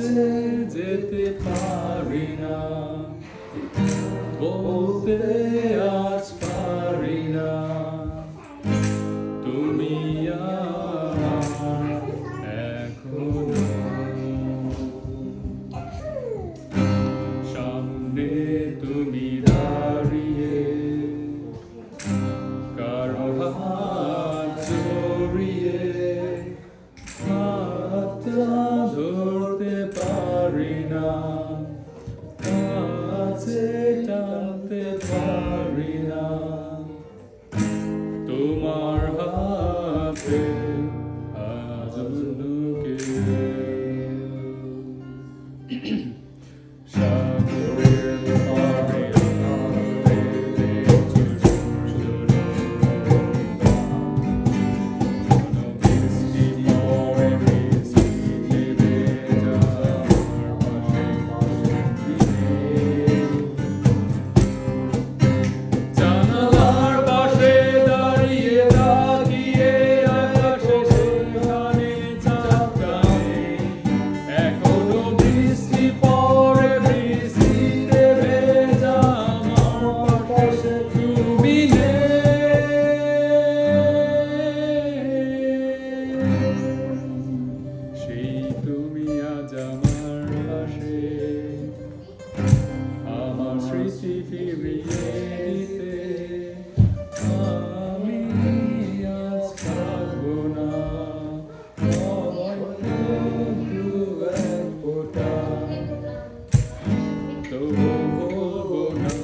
কাছে যেতে পারি না, বলতে আজ পারি না, তুমি আমার এখনো। সামনে তুমি দাঁড়িয়ে, কারো হাত জড়িয়ে, হাতটা ধরতে পারি না, কাছে টানতে পারি না, তোমার হাতে আজ অন্য কেউ। সাগরের পাড়ে আলোয় দেখছো সুন্দর নৌকা, কোনো বৃষ্টি পড়ে বৃষ্টিতে ভেজা আমার পাশে পাশে ফিরে। জানালার পাশে দাঁড়িয়ে তাকিয়ে আকাশে সেখানে চাঁদটা নেই, এখনো বৃষ্টি পড়ে বৃষ্টিতে ভেজা আমার পাশে তুমি নেই। সেই তুমি আজ আমার পাশে, আমার স্মৃতি ফিরিয়ে দিতে আমি আজ থাকবো না, হয়তো দু এক ফোঁটা, তবু বলবো না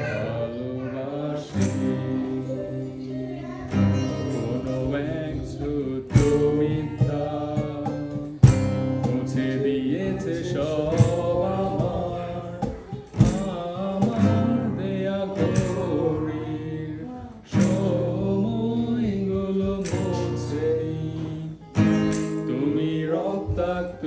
ভালোবাসি। কোনো এক ছোট মিথ্যা মুছে দিয়েছে সব আমার দেয়া ঘড়ির সময়গুলো মুছেনি। তুমি রক্তাক্ত